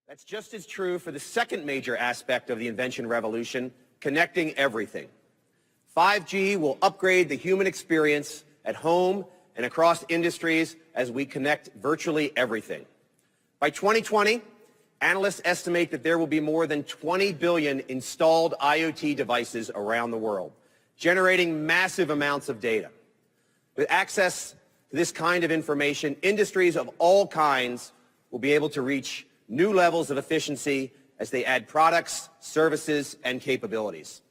That's just as true for the second major aspect of the invention revolution, connecting everything. 5G will upgrade the human experience at home and across industries as we connect virtually everything. By 2020, analysts estimate that there will be more than 20 billion installed IoT devices around the world, generating massive amounts of data. With access to this kind of information, industries of all kinds will be able to reach new levels of efficiency as they add products, services, and capabilities.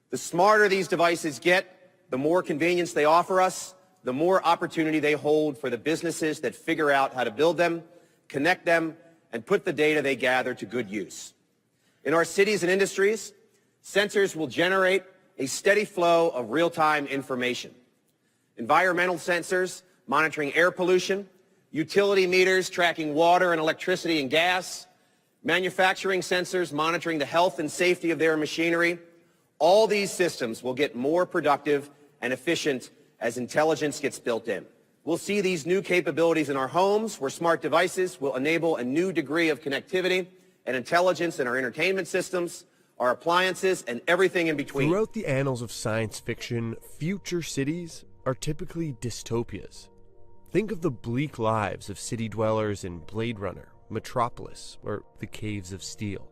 The smarter these devices get, the more convenience they offer us, the more opportunity they hold for the businesses that figure out how to build them, connect them, and put the data they gather to good use. In our cities and industries, sensors will generate a steady flow of real-time information. Environmental sensors monitoring air pollution, utility meters tracking water and electricity and gas, manufacturing sensors monitoring the health and safety of their machinery. All these systems will get more productive and efficient as intelligence gets built in. We'll see these new capabilities in our homes, where smart devices will enable a new degree of connectivity and intelligence in our entertainment systems, our appliances, and everything in between. Throughout the annals of science fiction, future cities are typically dystopias. Think of the bleak lives of city dwellers in Blade Runner, Metropolis, or The Caves of Steel.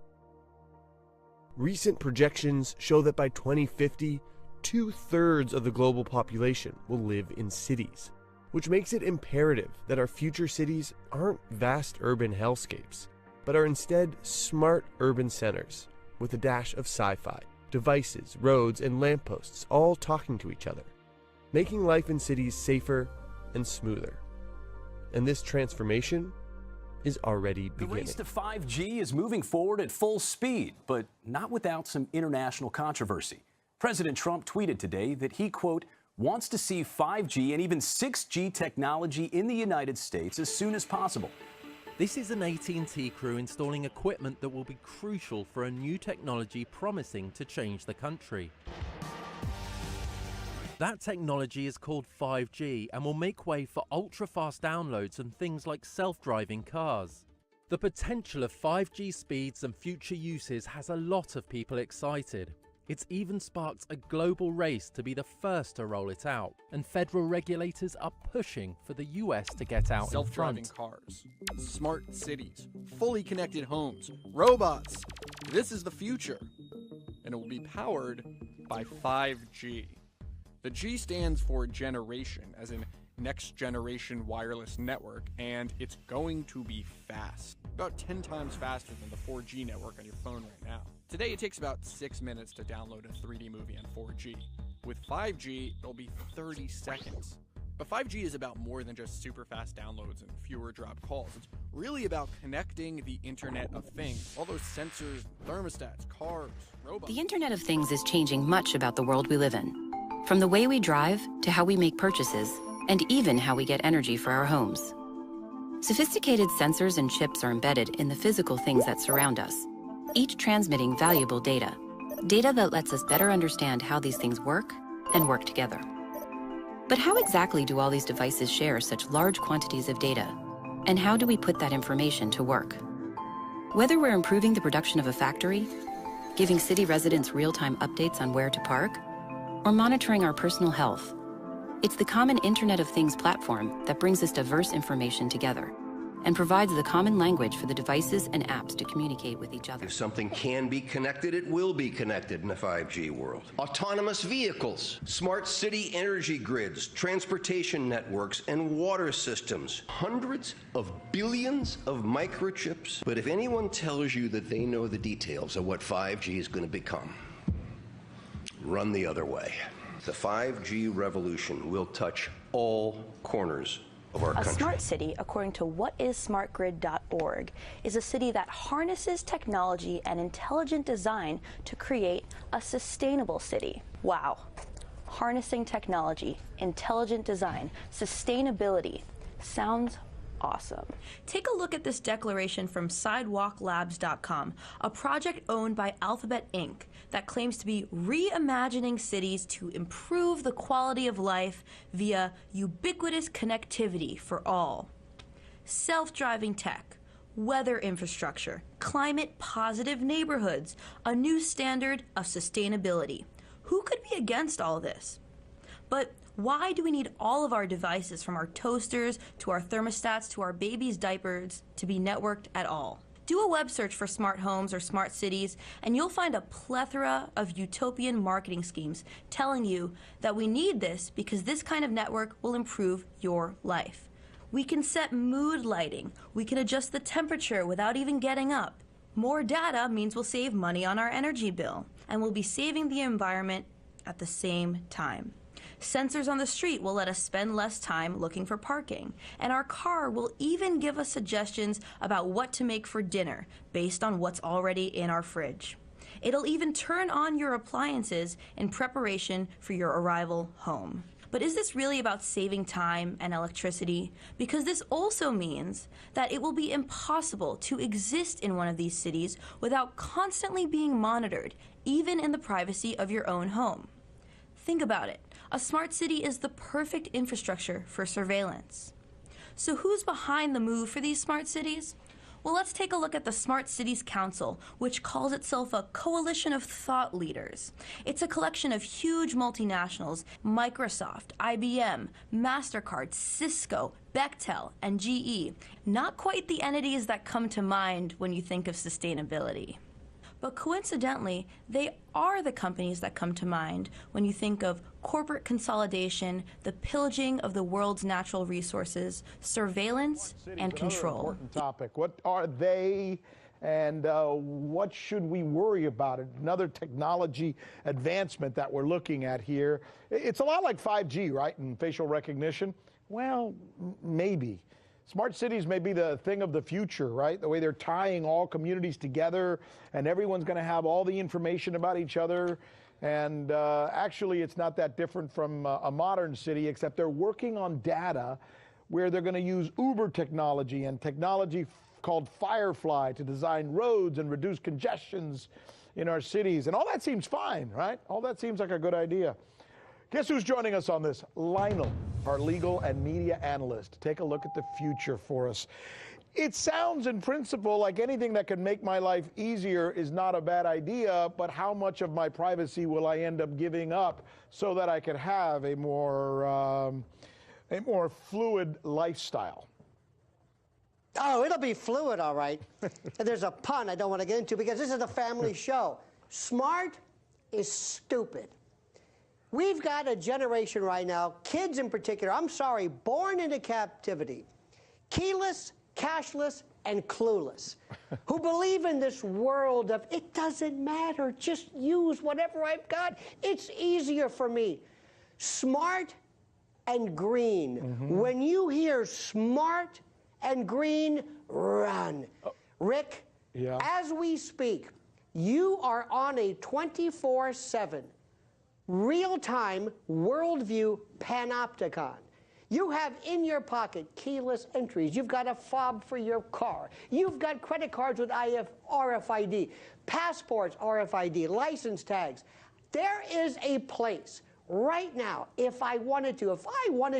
Recent projections show that by 2050, 2/3 of the global population will live in cities, which makes it imperative that our future cities aren't vast urban hellscapes, but are instead smart urban centers with a dash of sci-fi, devices, roads, and lampposts all talking to each other, making life in cities safer and smoother. And this transformation is already beginning. The race to 5G is moving forward at full speed, but not without some international controversy. President Trump tweeted today that he, quote, wants to see 5G and even 6G technology in the United States as soon as possible. This is an AT&T crew installing equipment that will be crucial for a new technology promising to change the country. That technology is called 5G and will make way for ultra-fast downloads and things like self-driving cars. The potential of 5G speeds and future uses has a lot of people excited. It's even sparked a global race to be the first to roll it out, and federal regulators are pushing for the US to get out in Self-driving front. cars, smart cities, fully connected homes, robots. This is the future, and it will be powered by 5G. The G stands for generation, as in next generation wireless network, and it's going to be fast. About 10 times faster than the 4G network on your phone right now. Today it takes about 6 minutes to download a 3D movie on 4G. With 5G, it'll be 30 seconds. But 5G is about more than just super fast downloads and fewer dropped calls. It's really about connecting the Internet of Things. All those sensors, thermostats, cars, robots. The Internet of Things is changing much about the world we live in. From the way we drive to how we make purchases, and even how we get energy for our homes. Sophisticated sensors and chips are embedded in the physical things that surround us, each transmitting valuable data. Data that lets us better understand how these things work and work together. But how exactly do all these devices share such large quantities of data? And how do we put that information to work? Whether we're improving the production of a factory, giving city residents real-time updates on where to park, or monitoring our personal health, it's the common Internet of Things platform that brings this diverse information together and provides the common language for the devices and apps to communicate with each other. If something can be connected, it will be connected in the 5G world. Autonomous vehicles, smart city energy grids, transportation networks, and water systems. Hundreds of billions of microchips. But if anyone tells you that they know the details of what 5G is going to become, run the other way. The 5G revolution will touch all corners of our country. A smart city, according to whatisSmartGrid.org, is a city that harnesses technology and intelligent design to create a sustainable city. Wow. Harnessing technology, intelligent design, sustainability. Sounds awesome. Take a look at this declaration from SidewalkLabs.com, a project owned by Alphabet Inc. that claims to be reimagining cities to improve the quality of life via ubiquitous connectivity for all. Self-driving tech, weather infrastructure, climate-positive neighborhoods, a new standard of sustainability. Who could be against all this? But why do we need all of our devices, from our toasters to our thermostats to our babies' diapers, to be networked at all? Do a web search for smart homes or smart cities, and you'll find a plethora of utopian marketing schemes telling you that we need this because this kind of network will improve your life. We can set mood lighting. We can adjust the temperature without even getting up. More data means we'll save money on our energy bill, and we'll be saving the environment at the same time. Sensors on the street will let us spend less time looking for parking, and our car will even give us suggestions about what to make for dinner based on what's already in our fridge. It'll even turn on your appliances in preparation for your arrival home. But is this really about saving time and electricity? Because this also means that it will be impossible to exist in one of these cities without constantly being monitored, even in the privacy of your own home. Think about it. A smart city is the perfect infrastructure for surveillance. So who's behind the move for these smart cities? Well, let's take a look at the Smart Cities Council, which calls itself a coalition of thought leaders. It's a collection of huge multinationals: Microsoft, IBM, MasterCard, Cisco, Bechtel, and GE. Not quite the entities that come to mind when you think of sustainability. But coincidentally, they are the companies that come to mind when you think of corporate consolidation, the pillaging of the world's natural resources, surveillance, and control. Important topic. What are they, and what should we worry about? Another technology advancement that we're looking at here. It's a lot like 5G, right, and facial recognition? Well, maybe. Smart cities may be the thing of the future, right? The way they're tying all communities together, and everyone's going to have all the information about each other. And actually, it's not that different from a modern city, except they're working on data where they're going to use Uber technology and technology called Firefly to design roads and reduce congestions in our cities. And all that seems fine, right? All that seems like a good idea. Guess who's joining us on this? Lionel, our legal and media analyst. Take a look at the future for us. It sounds in principle like anything that can make my life easier is not a bad idea, but how much of my privacy will I end up giving up so that I can have a more fluid lifestyle? Oh, it'll be fluid, all right. And there's a pun I don't want to get into because this is a family show. Smart is stupid. We've got a generation right now, kids in particular, I'm sorry, born into captivity, keyless, cashless, and clueless, who believe in this world of it doesn't matter, just use whatever I've got. It's easier for me. Smart and green. When you hear smart and green, run. Rick, as we speak, you are on a 24/7 real-time worldview panopticon. You have in your pocket keyless entries. You've got a fob for your car. You've got credit cards with RFID, passports RFID, license tags. There is a place right now, if I wanted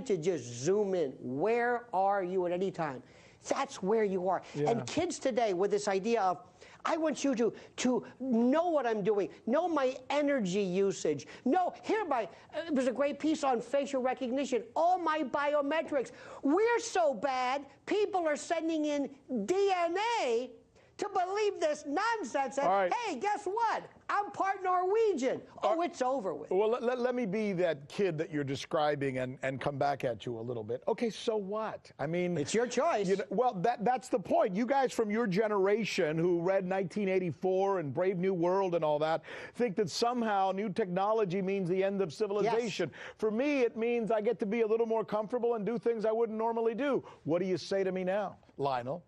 to just zoom in, where are you at any time? That's where you are. And kids today with this idea of, I want you to know what I'm doing, know my energy usage, it was a great piece on facial recognition, all my biometrics. We're so bad, people are sending in DNA to believe this nonsense. And, hey, guess what? I'm part Norwegian. Oh, it's over with. Well, let me be that kid that you're describing and come back at you a little bit. Okay, so what? I mean, it's your choice. Well, that's the point. You guys from your generation who read 1984 and Brave New World and all that think that somehow new technology means the end of civilization. Yes. For me, it means I get to be a little more comfortable and do things I wouldn't normally do. What do you say to me now, Lionel?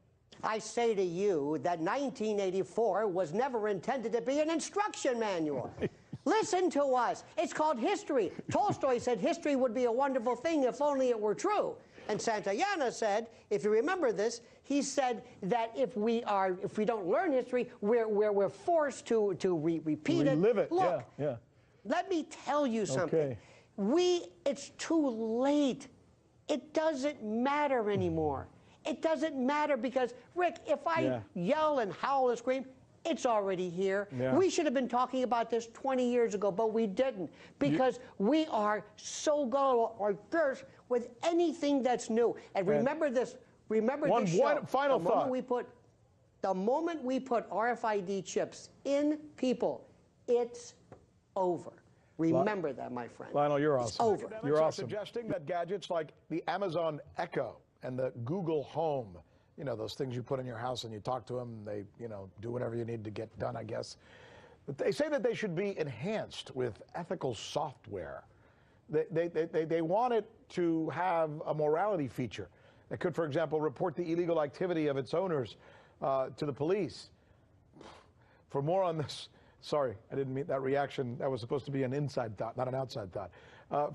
I say to you that 1984 was never intended to be an instruction manual. Listen to us. It's called history. Tolstoy said history would be a wonderful thing if only it were true. And Santayana said, if you remember this, he said that if we don't learn history, we're forced to repeat it. Relive it. Look, let me tell you something. It's too late. It doesn't matter anymore. It doesn't matter because, Rick, if I yell and howl and scream, it's already here. Yeah. We should have been talking about this 20 years ago, but we didn't because we are so gullible or thirst with anything that's new. And remember this. Remember One this show. final the thought. The moment we put RFID chips in people, it's over. Remember that, my friend. Lionel, you're awesome. It's over. You're awesome. Suggesting that gadgets like the Amazon Echo and the Google Home, you know, those things you put in your house and you talk to them, they, you know, do whatever you need to get done, I guess. But they say that they should be enhanced with ethical software. They want it to have a morality feature. It could, for example, report the illegal activity of its owners to the police. For more on this, sorry, I didn't mean that reaction. That was supposed to be an inside thought, not an outside thought.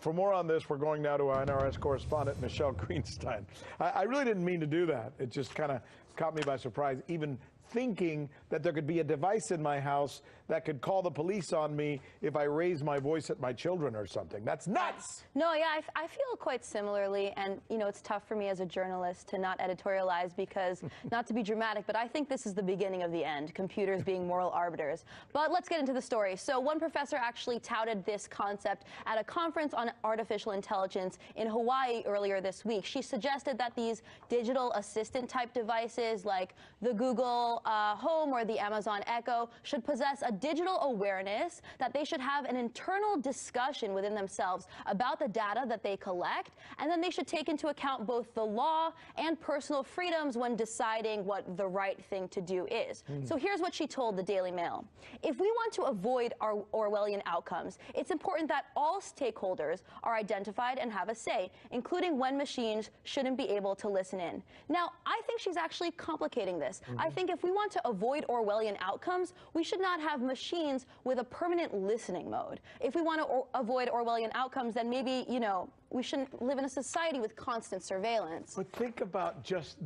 For more on this, we're going now to our NRS correspondent, Michelle Greenstein. I really didn't mean to do that. It just kind of caught me by surprise, even thinking that there could be a device in my house that could call the police on me if I raise my voice at my children or something. That's nuts! No, yeah, I feel quite similarly, and you know, it's tough for me as a journalist to not editorialize because, not to be dramatic, but I think this is the beginning of the end, computers being moral arbiters. But let's get into the story. So one professor actually touted this concept at a conference on artificial intelligence in Hawaii earlier this week. She suggested that these digital assistant type devices like the Google Home or the Amazon Echo should possess a digital awareness, that they should have an internal discussion within themselves about the data that they collect, and then they should take into account both the law and personal freedoms when deciding what the right thing to do is. So here's what she told the Daily Mail. If we want to avoid our Orwellian outcomes, it's important that all stakeholders are identified and have a say, including when machines shouldn't be able to listen in. Now, I think she's actually complicating this. I think if we want to avoid Orwellian outcomes, we should not have machines with a permanent listening mode. If we want to avoid Orwellian outcomes, then maybe, you know, we shouldn't live in a society with constant surveillance. But think about just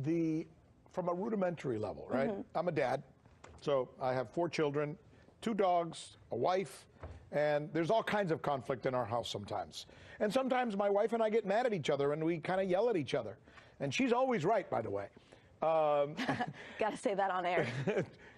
from a rudimentary level, right? I'm a dad, so I have 4 children, 2 dogs, a wife, and there's all kinds of conflict in our house sometimes. And sometimes my wife and I get mad at each other and we kind of yell at each other. And she's always right, by the way. Gotta say that on air.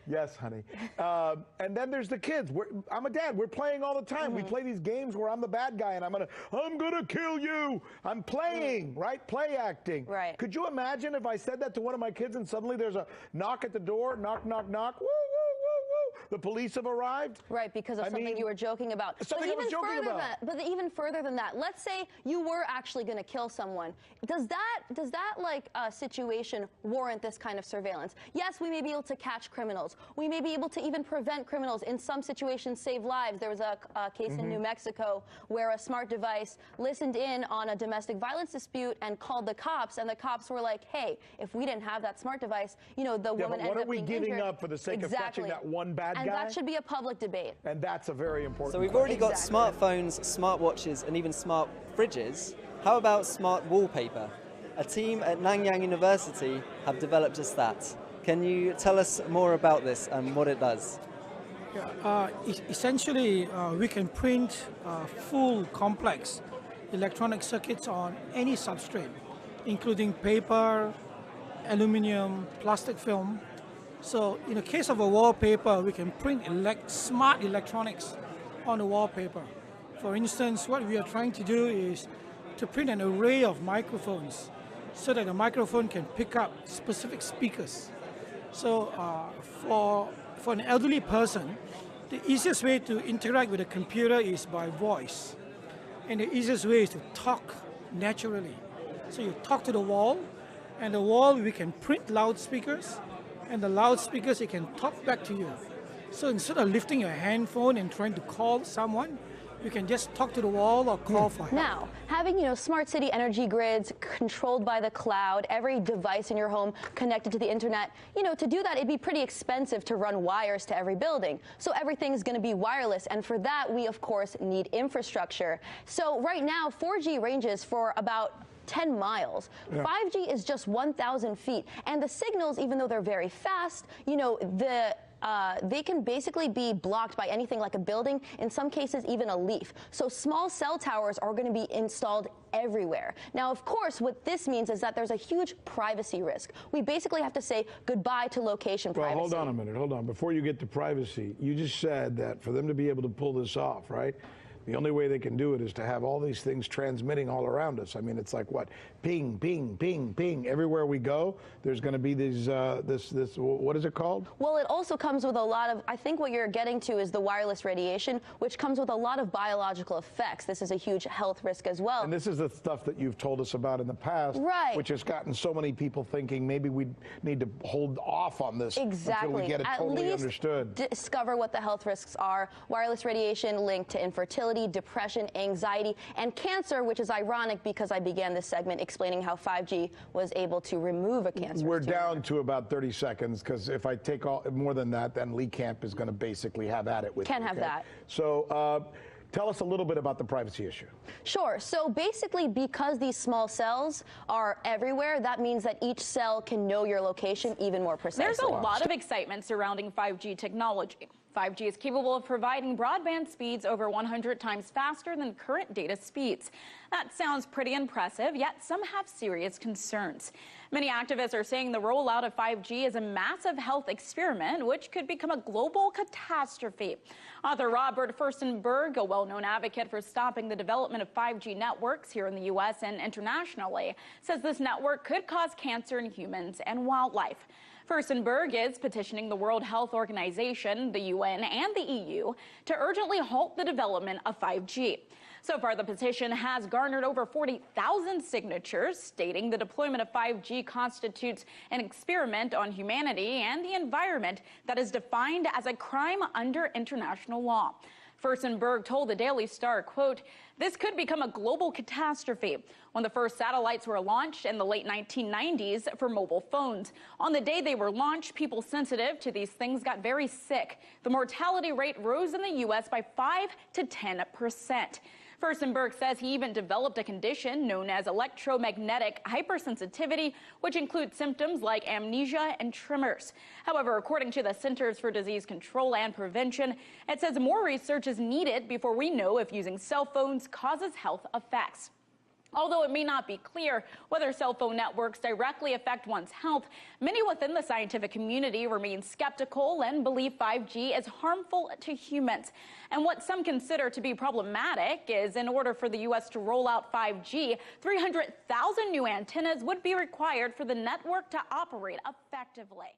Yes, honey. And then there's the kids. I'm a dad. We're playing all the time. We play these games where I'm the bad guy and I'm gonna kill you. I'm playing, right? Play acting. Right. Could you imagine if I said that to one of my kids and suddenly there's a knock at the door, knock, knock, knock, woo, woo, woo, woo. The police have arrived. Right, because of something you were joking about. Something I was joking about. But even further than that, let's say you were actually going to kill someone. Does that like situation warrant this kind of surveillance? Yes, we may be able to catch criminals. We may be able to even prevent criminals. In some situations, save lives. There was a case in New Mexico where a smart device listened in on a domestic violence dispute and called the cops, and the cops were like, hey, if we didn't have that smart device, you know, the woman ended up being injured. What are we giving up for the sake of catching that one bad guy? And that should be a public debate. And that's a very important So we've already got smartphones, smartwatches, and even smart fridges. How about smart wallpaper? A team at Nanyang University have developed just that. Can you tell us more about this and what it does? Essentially, we can print full complex electronic circuits on any substrate, including paper, aluminum, plastic film. So in the case of a wallpaper, we can print smart electronics on the wallpaper. For instance, what we are trying to do is to print an array of microphones so that the microphone can pick up specific speakers. So for an elderly person, the easiest way to interact with a computer is by voice. And the easiest way is to talk naturally. So you talk to the wall, and the wall we can print loudspeakers, and the loudspeakers it can talk back to you. So instead of lifting your handphone and trying to call someone, you can just talk to the wall or call for help. Now, having, you know, smart city energy grids controlled by the cloud, every device in your home connected to the internet, you know, to do that, it'd be pretty expensive to run wires to every building. So everything's going to be wireless. And for that, we, of course, need infrastructure. So right now, 4G ranges for about 10 miles. 5G is just 1,000 feet. And the signals, even though they're very fast, you know, the they can basically be blocked by anything like a building, in some cases even a leaf. So small cell towers are going to be installed everywhere. Now, of course, what this means is that there's a huge privacy risk. We basically have to say goodbye to location privacy. Well, hold on a minute. Hold on. Before you get to privacy, you just said that for them to be able to pull this off, right? The only way they can do it is to have all these things transmitting all around us. I mean, it's like what? Ping, ping, ping, ping. Everywhere we go, there's going to be these, what is it called? Well, it also comes with a lot of, I think what you're getting to is the wireless radiation, which comes with a lot of biological effects. This is a huge health risk as well. And this is the stuff that you've told us about in the past, right? Which has gotten so many people thinking maybe we need to hold off on this exactly. until we get it totally understood. Discover what the health risks are. Wireless radiation linked to infertility, depression, anxiety, and cancer, which is ironic because I began this segment explaining how 5G was able to remove a cancer. We're down to about 30 seconds because if I take more than that, then Lee Camp is going to basically have at it with Can't you, have okay? that. So tell us a little bit about the privacy issue. Sure. So basically, because these small cells are everywhere, that means that each cell can know your location even more precisely. There's a lot of excitement surrounding 5G technology. 5G is capable of providing broadband speeds over 100 times faster than current data speeds. That sounds pretty impressive, yet some have serious concerns. Many activists are saying the rollout of 5G is a massive health experiment, which could become a global catastrophe. Author Robert Furstenberg, a well-known advocate for stopping the development of 5G networks here in the U.S. and internationally, says this network could cause cancer in humans and wildlife. Furstenberg is petitioning the World Health Organization, the UN, and the EU to urgently halt the development of 5G. So far, the petition has garnered over 40,000 signatures, stating the deployment of 5G constitutes an experiment on humanity and the environment that is defined as a crime under international law. Furstenberg told the Daily Star, quote, "This could become a global catastrophe." When the first satellites were launched in the late 1990s for mobile phones. On the day they were launched, people sensitive to these things got very sick. The mortality rate rose in the U.S. by 5 to 10%. Furstenberg says he even developed a condition known as electromagnetic hypersensitivity, which includes symptoms like amnesia and tremors. However, according to the Centers for Disease Control and Prevention, it says more research is needed before we know if using cell phones causes health effects. Although it may not be clear whether cell phone networks directly affect one's health, many within the scientific community remain skeptical and believe 5G is harmful to humans. And what some consider to be problematic is in order for the U.S. to roll out 5G, 300,000 new antennas would be required for the network to operate effectively.